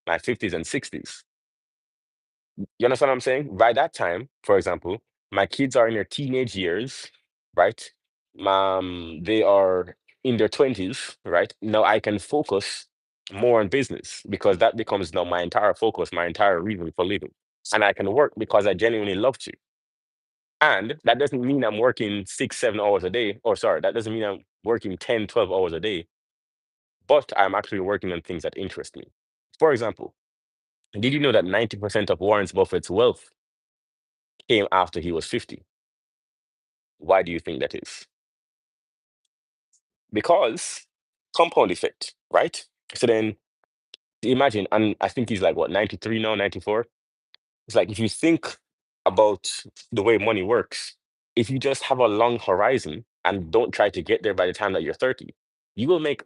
my 50s and 60s. You understand what I'm saying? By that time, for example, my kids are in their teenage years, right? They are in their 20s, right? Now I can focus more on business because that becomes now my entire focus, my entire reason for living. And I can work because I genuinely love to. And that doesn't mean I'm working 6, 7 hours a day. Or sorry, that doesn't mean I'm working 10, 12 hours a day, but I'm actually working on things that interest me. For example, did you know that 90% of Warren Buffett's wealth came after he was 50? Why do you think that is? Because compound effect, right? So then imagine, and I think he's like what, 93 now, 94? It's like if you think about the way money works, if you just have a long horizon and don't try to get there by the time that you're 30, you will make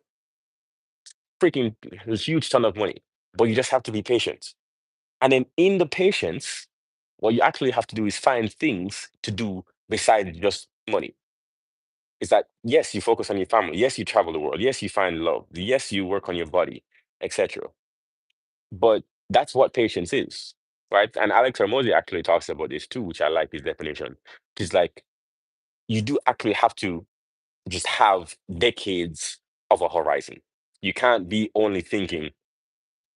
freaking a huge ton of money. But you just have to be patient. And then in the patience, what you actually have to do is find things to do besides just money. Is that yes, you focus on your family, yes, you travel the world, yes, you find love, yes, you work on your body, etc. But that's what patience is, right? And Alex Hormozy actually talks about this too, which I like his definition. It's like you do actually have to just have decades of a horizon. You can't be only thinking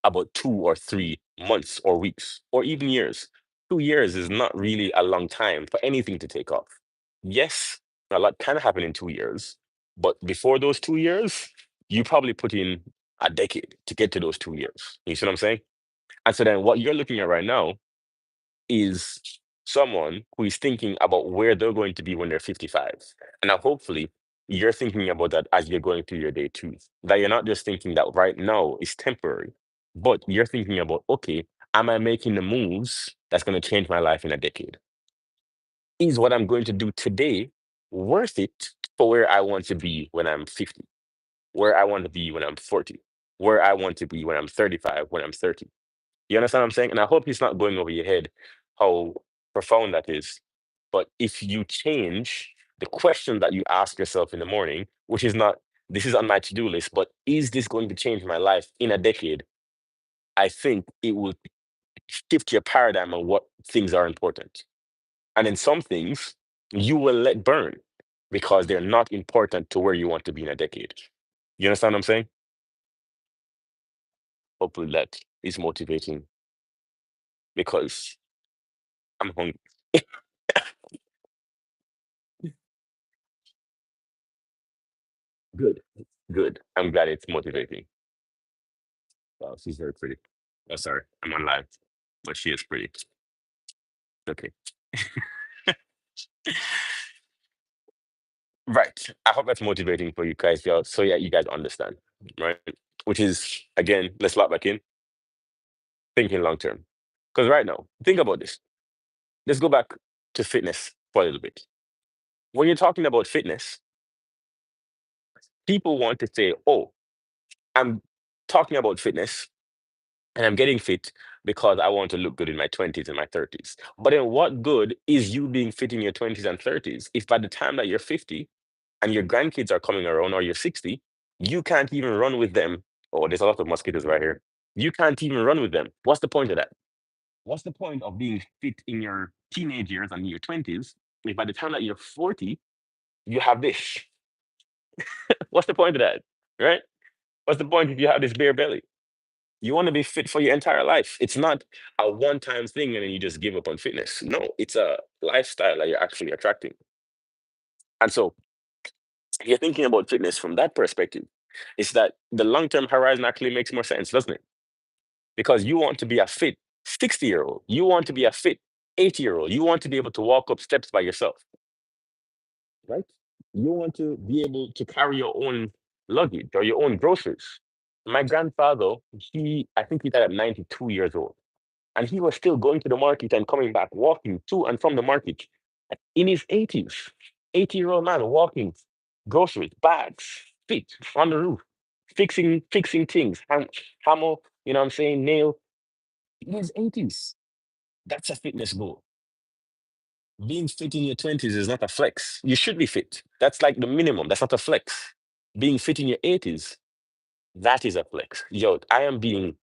about 2 or 3 months or weeks or even years. 2 years is not really a long time for anything to take off. Yes, a lot can happen in 2 years, but before those 2 years, you probably put in a decade to get to those 2 years. You see what I'm saying? And so then what you're looking at right now is someone who is thinking about where they're going to be when they're 55. And now hopefully you're thinking about that as you're going through your day too. That you're not just thinking that right now is temporary, but you're thinking about, okay, am I making the moves that's going to change my life in a decade? Is what I'm going to do today worth it for where I want to be when I'm 50, where I want to be when I'm 40, where I want to be when I'm 35, when I'm 30? You understand what I'm saying? And I hope it's not going over your head how profound that is. But if you change the question that you ask yourself in the morning, which is not, this is on my to do list, but is this going to change my life in a decade? I think it will shift your paradigm on what things are important. And in some things, you will let burn because they're not important to where you want to be in a decade. You understand what I'm saying? Hopefully that is motivating because I'm hungry. Good. Good. I'm glad it's motivating. Wow, she's very pretty. Oh, sorry, I'm on live, but she is pretty. Okay. Right. I hope that's motivating for you guys, y'all. So yeah, you guys understand, right? Which is again, let's lock back in, thinking long term. Because right now, think about this. Let's go back to fitness for a little bit. When you're talking about fitness, people want to say, "Oh, I'm talking about fitness and I'm getting fit because I want to look good in my 20s and my 30s." But then what good is you being fit in your 20s and 30s if by the time that you're 50 and your grandkids are coming around or you're 60, you can't even run with them? Oh, there's a lot of mosquitoes right here. You can't even run with them. What's the point of that? What's the point of being fit in your teenage years and your 20s if by the time that you're 40, you have this? What's the point of that? Right? What's the point if you have this bare belly? You want to be fit for your entire life. It's not a one-time thing and then you just give up on fitness. No, it's a lifestyle that you're actually attracting. And so if you're thinking about fitness from that perspective, it's that the long-term horizon actually makes more sense, doesn't it? Because you want to be a fit 60-year-old. You want to be a fit 80-year-old. You want to be able to walk up steps by yourself, right? You want to be able to carry your own luggage or your own groceries. My grandfather, I think he died at 92 years old. And he was still going to the market and coming back, walking to and from the market in his 80s. 80-year-old man walking, groceries, bags, feet on the roof, fixing things, hammer, you know what I'm saying, nail. In his 80s. That's a fitness goal. Being fit in your 20s is not a flex. You should be fit. That's like the minimum. That's not a flex. Being fit in your 80s, that is a flex. Yo, I am being